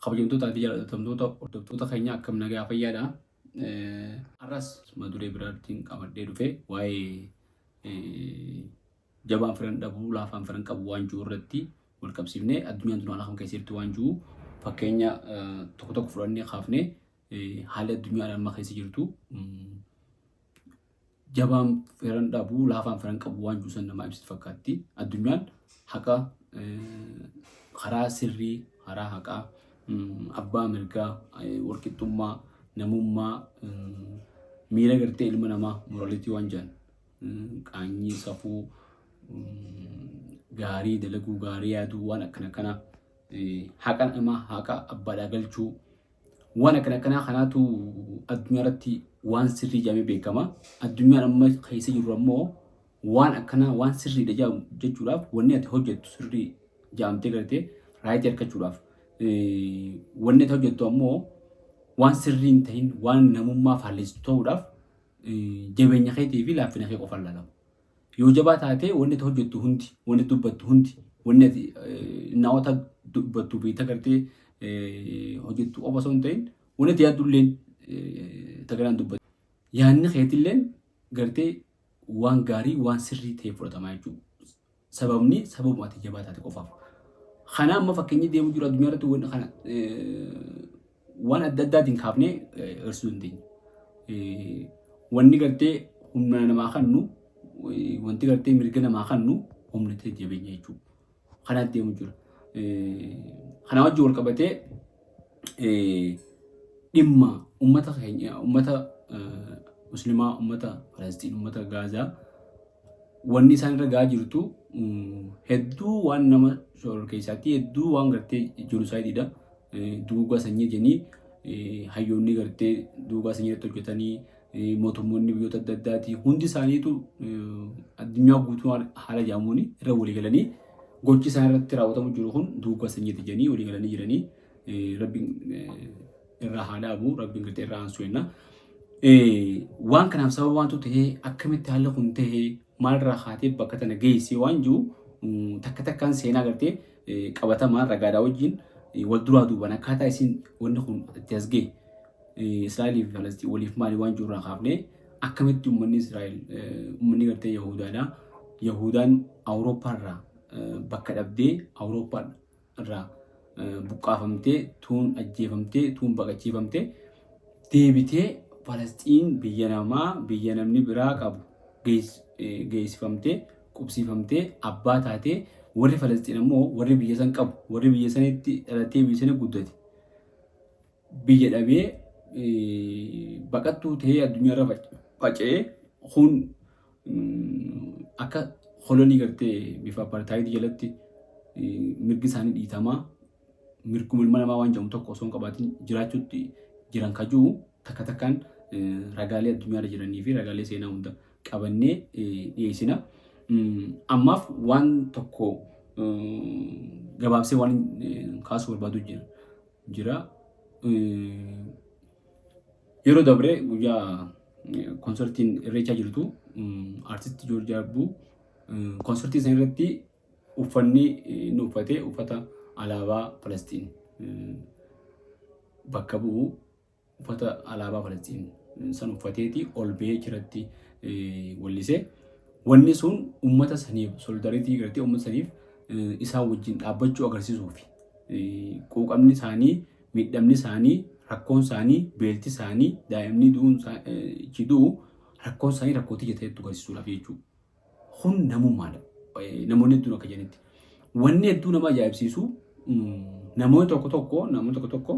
kabajamtoota ati jaalatamtoota hordoftoota keenya akkam nagaa fayyaadha. Arras maduree biraatiin qamadhee dhufe waa'ee jabaan firan dhabuu laafaan firan qabu waan jiru irratti wal qabsiifnee addunyaan tun haala keessatti waan jiru fakkeenya tokko tokko fudhannee kaafnee haala addunyaan amma keessa jirtu jabaan firan dhabuu laafaan firan qabu waan jiru san nama ibsitu fakkaatti. Addunyaan haqa karaa sirrii karaa haqaa abbaa mirgaa walqixxummaa namummaa miira gartee ilma namaa moraalitii waan jedhan qaanyii safuu gaarii dalaguu gaarii yaaduu waan akkana haqa namaa haqa abbaadhaa galchuu waan akkana kanaatu addunyaa irratti waan sirrii jedhamee beekama. Addunyaan amma keessa jiru ammoo waan akkana waan sirriidha jechuudhaaf wanni ati hojjettu sirrii jedhamtee gartee raayitii argachuudhaaf wanni ati hojjettu ammoo waan sirrii hin ta'in waan namummaa faalleessitu ta'uudhaaf jabeenya keetii fi laaffina kee qofaan laalama. Yoo jabaa taatee wanni ati hojjettu hundi wanni dubbattu hundi wanni ati naawwata dubbattu beektaa gartee hojjettu qofa osoo hin ta'in wanni ati yaaddulleen tagaraan dubbattu. Yaadni keetilleen gartee waan gaarii waan sirrii ta'e fudhatamaa jechuudha. Sababni sababuma ati jabaa taate qofaaf. Kana amma fakkeenyi deemu jiru addunyaa irratti wanni kana waan adda addaatiin kaafnee ibsuu dandeenya. Wanni gartee humna namaa kennu wanti gartee mirga namaa kennu humna ta'e jabeenya jechuudha. Kana deemu jira. Kana wajjin wal qabatee dhimma uummata keenya uummata musliimaa uummata Falastiin uummata Gaazaa wanni isaan irra gahaa jirtu hedduu waan nama shoror keessaatti hedduu waan gartee jenoosaayididha. Duugaa sanyii jenii hayyoonni gartee duugaa sanyii irratti hojjetanii mootummoonni biyyoota adda addaati hundi isaaniitu addunyaa guutuu haala jaamuun irra walii galanii gochi isaan irratti raawwatamu jiru kun duugaa sanyiiti jenii walii galanii jiranii rabbiin irraa haa dhaabu rabbiin gartee irraa aansu jenna. Waan kanaaf sababa waantu ta'ee akkamitti haala kun ta'ee maalirraa haatee bakka tana geessee waan jiru takka takkaan seenaa gartee qabatamaa ragaadhaa wajjin wal duraa duubaan akkaataa isin wanni kun itti as ga'e Israa'elii fi Falastiin waliif maali waan jiru irraa kaafnee akkamitti uummanni Israa'el uummanni gartee Yahudaadha. Yahudaan Awurooppaa irraa bakka dhabdee Awurooppaa irraa buqqaafamtee tuun ajjeefamtee tuun baqachiifamtee deebitee Falastiin biyya namaa biyya namni biraa qabu geessifamtee qubsiifamtee abbaa taatee warri Falastiin ammoo warri biyya san qabu warri biyya sanitti dhalatee biyya sana guddate biyya dhabee baqattuu ta'ee addunyaa irra faca'ee kun akka kolonii gartee bifa apartaayidii jalatti mirgi isaanii dhiitamaa mirguma ilma namaa waan jedhamu tokko osoo hin qabaatiin jiraachuutti jiran kajuu takka takkaan ragaalee addunyaa irra jiranii fi ragaalee seenaa hunda qabannee dhiyeessina. Ammaaf waan tokko gabaabsee waan kaasuu barbaadu jira. Yeroo dabre guyyaa konsertiin irreechaa jirtu artisti Joorji Arbuu konsertii isaa irratti uffanni inni uffate uffata alaabaa Falastiin bakka bu'u uffata alaabaa Falastiin san uffateeti ol bahee jiratti wallisee. Wanni sun uummata saniif solidaaritii gartee uummata saniif isaan wajjin dhaabbachuu agarsiisuufi quuqamni isaanii miidhamni isaanii rakkoon isaanii beelti isaanii daa'imni du'u rakkoon isaanii rakkootii jetteetu agarsiisuudhaaf jechuudha. Kun namummaadha. Namoonni hedduun akka jedhanitti wanni hedduu nama ajaa'ibsiisu namoonni tokko tokko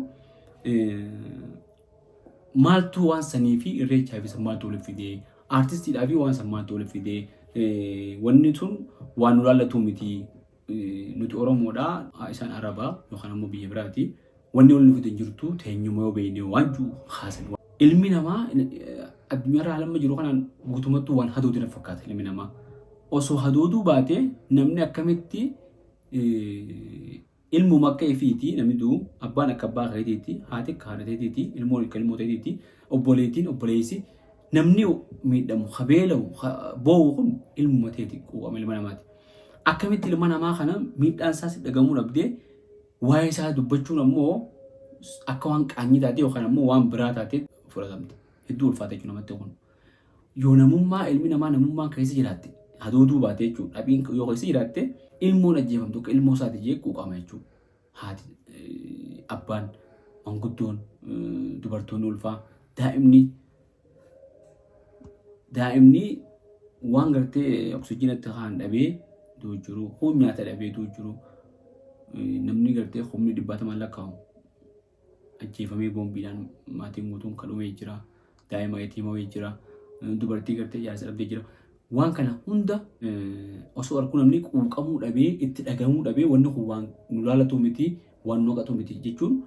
maaltu waan sanii fi irreechaa fi maaltu waliif fidee artistiidhaa fi waan maaltu waliif fidee wanni sun waan nu laallatu miti nuti Oromoodhaa isaan Arabaa yookaan ammoo biyya biraati wanni wal nu fidee jirtu teenyuma yoo beekne waan jiru haasan. Ilmi namaa addunyaa irra haala jiru kanaan guutumatti waan hadoodina fakkaata ilmi namaa. Osoo hadooduu baate namni akkamitti ilmuma akka ifiiti namni du'u abbaan akka abbaa keetiiti haati akka haadha keetiiti ilmoon akka ilmoo keetiiti obboleettiin obboleessi namni miidhamu habeelamu boo'u kun ilmuma keeti quuqama ilma namaati. Akkamitti ilma namaa kana miidhaan isaas dhagamuu dhabdee waa'ee isaa dubbachuun ammoo akka waan qaanyii taate yookaan ammoo waan biraa taate fudhatamte. Hedduu ulfaata jechuudha namatti kun. Yoo namummaa ilmi namaa namummaan keessa jiraatte hadooduu baate jechuudha. Dhabiin yoo keessa jiraatte ilmoon ajjeefamtu akka ilmoo isaati jee quuqama jechuudha. Haati abbaan manguddoon dubartoonni ulfaa daa'imni waan gartee oksijiinatti haan dhabee duu jiru kun nyaata dhabee duu jiru namni gartee humni 100 lakkaa'u ajjeefamee boombiidhaan maatiin guutuun kadhumee jira. Daa'ima yatiimawee jira. Dubartii gartee jaarsa dhabdee jira. Waan kana hunda osoo arguu namni quuqamuu dhabee itti dhagamuu dhabee wanni kun waan nu laalatu miti waan noqatu miti jechuun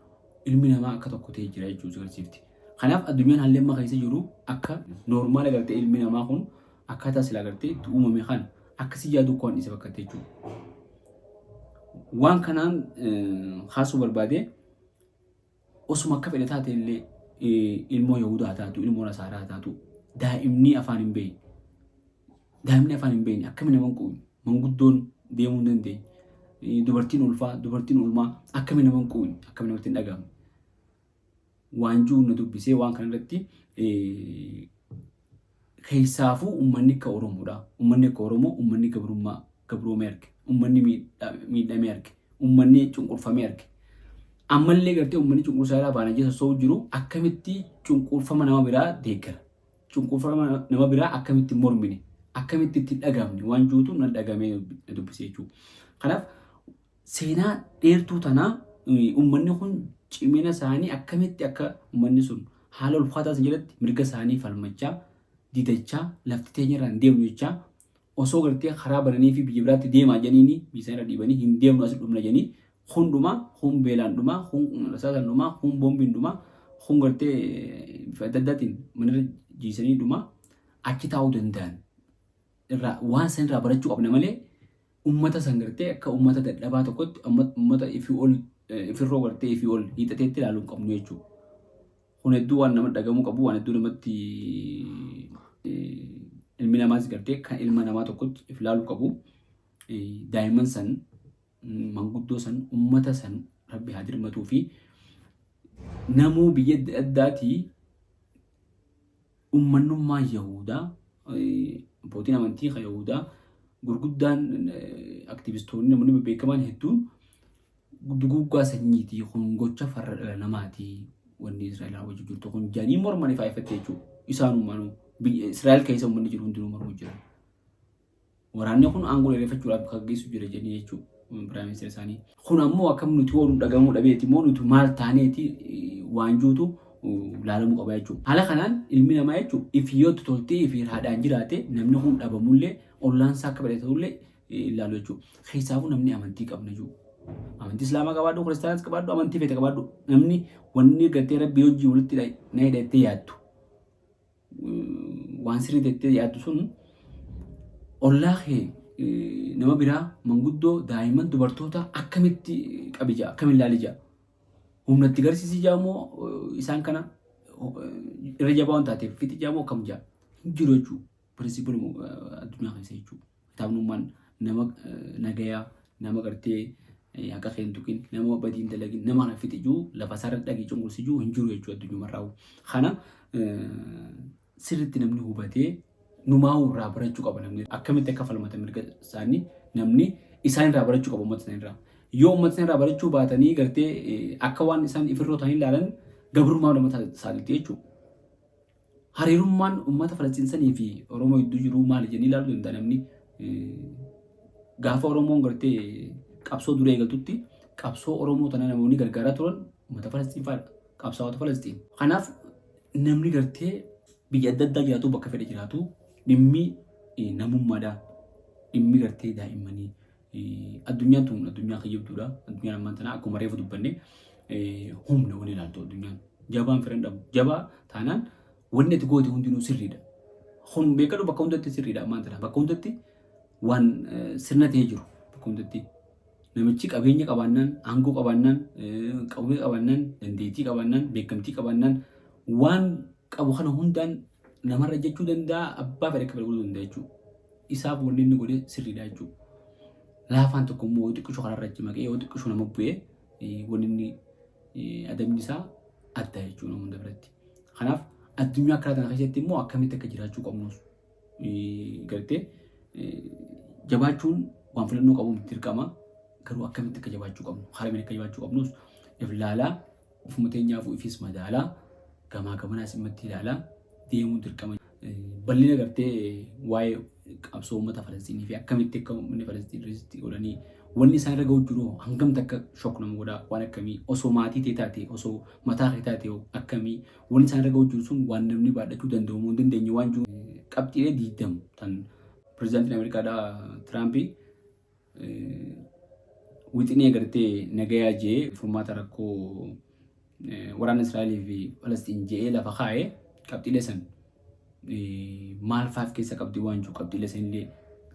ilmi namaa akka tokko ta'ee jira jechuudha agarsiifti. Kanaaf addunyaan haalli amma keessa jiru akka noormaala gartee ilmi namaa kun akkaataa silaa gartee itti uumame kana akkasii yaaduu waan isa fakkaate jechuudha. Waan kanaan haasuu barbaade osuma akka fedhe taate illee ilmoo Yahudaa taatu ilmoo Nasaaraa taatu daa'imni afaan hin beekne. Daa'imni afaan hin beekne akkamiin nama quuqu manguddoon deemuu hin dandeenye. Dubartiin ulfaa dubartiin ulmaa akkamiin nama quuqu akkamiin namatti hin dhagahamne. Waanjuu na dubbisee waan kana irratti keessaafuu uummanni akka Oromoodha. Uummanni akka Oromoo uummanni gabroomee arge. Uummanni miidhamee arge. Uummanni cunqurfamee arge. Ammallee gartee uummanni cunqursaa baana jessa soo jiru akkamitti cunqurfama nama biraa deeggara. Cunqurfama nama biraa akkamitti mormine. Akkamitti itti dhagamne waan juutu na dhagamee dubbisee jechuudha. Kanaaf seenaa dheertuu tanaa uummanni kun cimina isaanii akkamitti akka uummanni sun haala ulfaataa san jalatti mirga isaanii falmachaa didachaa lafti teenyarraan deemnu jechaa osoo gartee karaa bananii fi biyya biraatti deemaa janiini biyya isaanii irra dhiibanii hin deemnu as dhumna janii hundumaa hun beelaan dhumaa hun rasaasan dhumaa hun boombiin dhumaa hun gartee bifa adda addaatiin manirra jiisanii dhumaa achi taa'uu danda'an. Waan san irraa barachuu qabna malee ummata san gartee akka ummata dadhabaa tokkotti ummata ifirroo gartee ifii ol hiixateetti ilaaluu hin qabnu jechuudha. Kun hedduu waan nama dhagamuu qabu waan hedduu namatti ilmi namaas gartee kan ilma namaa tokkotti if ilaaluu qabu. Daa'imman san manguddoo san ummata san rabbi haa dirmatuu fi namuu biyya addaatii ummannummaa Yahudaa abbootiin amantii kan Yahudaa gurguddaan aktivistoonni namoonni beekaman hedduun duguuggaa sanyiitii kun gocha farra dhala namaatii wanni Israa'el wajjin jirtu kun jaanii morman ifaa ifattee jechuudha. Isaanummaanuu Israa'el keessa uummanni jiru hundinuu mormuu jira. Waraanni kun aangoo dheereffachuudhaaf kan geessu jira jennee jechuudha. Piraayim Ministeera isaanii. Kun ammoo akkam nuti waan dhagamuu dhabeeti moo nuti maal taaneeti waan juutu laalamuu qaba jechuudha. Haala kanaan ilmi namaa jechuudha ifiyootti toltee ifi haadhaan jiraate namni kun dhabamullee ollaansaa akka badhatullee ilaalu jechuudha. Keessaafuu namni amantii qabna jechuudha. Amantii Islaamaa qabaadhu, Kiristaanas qabaadhu, amantii feete qabaadhu. Namni wanni gartee rabbii hojii walitti na hidhattee yaaddu. Waan sirrii jettee yaaddu sun ollaa kee nama biraa manguddoo daa'imman dubartoota akkamitti qabija akkamiin laalija. Humnatti garsiisii jaamoo isaan kana irra jabaa waan taateef fixi jaamoo akkam jaa hin jiru jechuudha. Pirinsipil addunyaa keessa jechuudha. Kitaabnummaan nama nagayaa nama gartee akka keentukin nama badiin dalagin nama kana fixijuu lafa sarara dhagii cunqursijuu hin jiru jechuudha addunyaa marraa'u. Kana sirriitti namni hubatee numaa'uu irraa barachuu qaba namni akkamitti akka falmatan mirga isaanii namni isaan irraa barachuu qaba uummata isaanii irraa. Yoo uummata isaanii irraa barachuu baatanii gartee akka waan isaan ifirroo ta'anii ilaalan gabrummaa nama saaliti jechuudha. Hariirummaan uummata Falastiinsanii fi Oromoo gidduu jiru maali jennee ilaaluu danda'a namni gaafa Oromoon gartee qabsoo duree eegaltutti qabsoo Oromoo tana namoonni gargaaraa turan uummata Falastiin fa'aadha. Qabsaa'ota Falastiin. Kanaaf namni gartee biyya adda addaa jiraatu bakka fedhe jiraatu dhimmi namummaadha. Dhimmi gartee daa'immanii addunyaan tun addunyaa kiyyabduudha. Addunyaan ammaan tana akkuma reefu dubbanne humna wani ilaaltu addunyaan. Jabaan firan dhabu. Jabaa taanaan wanni ati goote hundinuu sirriidha. Kun beekadu bakka hundatti sirriidha ammaan tana. Bakka hundatti waan sirna ta'ee jiru. Bakka hundatti namichi qabeenya qabaannaan, aangoo qabaannaan, qawwee qabaannaan, dandeettii qabaannaan, beekamtii qabaannaan waan qabu kana hundaan namarra jechuu danda'a abbaa fedhe akka godhuu danda'a jechuudha. Isaaf wanni inni godhe sirriidha jechuudha. Laafaan tokko immoo yoo xiqqishoo kanarra achi maqee yoo xiqqishoo nama bu'ee wanni inni adabni isaa adda jechuudha hunda biratti. Kanaaf addunyaa akkana kana keessatti immoo akkamitti akka jiraachuu qabnus gartee jabaachuun waan filannoo qabu miti dirqama garuu akkamitti akka jabaachuu qabnu haala akka jabaachuu qabnus if ilaalaa ufuma teenyaaf ifis madaalaa gamaa gamanaas immatti ilaalaa deemuu dirqama. Bal'ina gartee waa'ee qabsoo uummata Falasxiinii fi akkamitti akka uummanni Falasxiin irratti godhanii wanni isaan irra ga'u jiru hangamti akka shook nama godhaa waan akkamii osoo maatii ta'e taate osoo mataa kee taate akkamii wanni isaan irra ga'u jiru sun waan namni baadhachuu danda'u moo hin dandeenye waan jiru qabxiilee 20 tan pirezidaantiin Ameerikaadhaa Tiraampi wixinee gartee nagayaa jee furmaata rakkoo waraana Israa'elii fi Falasxiin jee lafa kaa'ee qabxiilee san maal faaf keessa qabdi waan jiru qabxiilee sanillee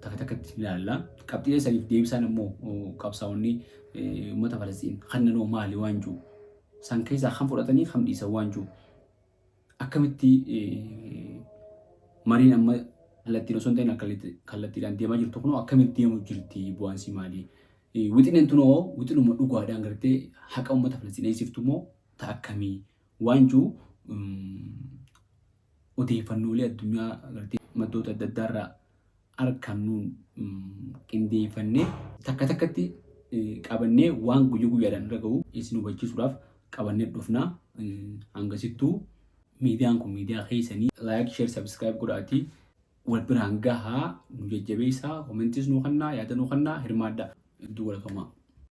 takka takkatti ilaalla. Qabxiilee saniif deebisaan immoo qabsaa'onni uummata Falasxiin kannanoo maali waan jiru san keessaa kan fudhatanii kan dhiisan waan jiru akkamitti mariin amma kallattiin osoo hin ta'in kallattiidhaan deemaa jirtu kunoo akkamitti deemu jirti bu'aansi maali? Wixineen tunoo wixinuma dhugaadhaan gartee haqa uummata Falasxiin eegsiftu immoo ta'a akkamii waan jiru odeeffannoolee addunyaa gartee maddoota adda addaa irraa argannuun qindeeffannee takka takkatti qabannee waan guyyaa guyyaadhaan irra ga'u isin hubachiisuudhaaf qabannee dhufnaa. Hangasittuu miidiyaan kun miidiyaa keessanii laayik sheer sabskiraayib godhaatii wal biraan gahaa nu jajjabeessaa koomentiis nuu kennaa yaada nuu kennaa hirmaadhaa hedduu walqabamaa.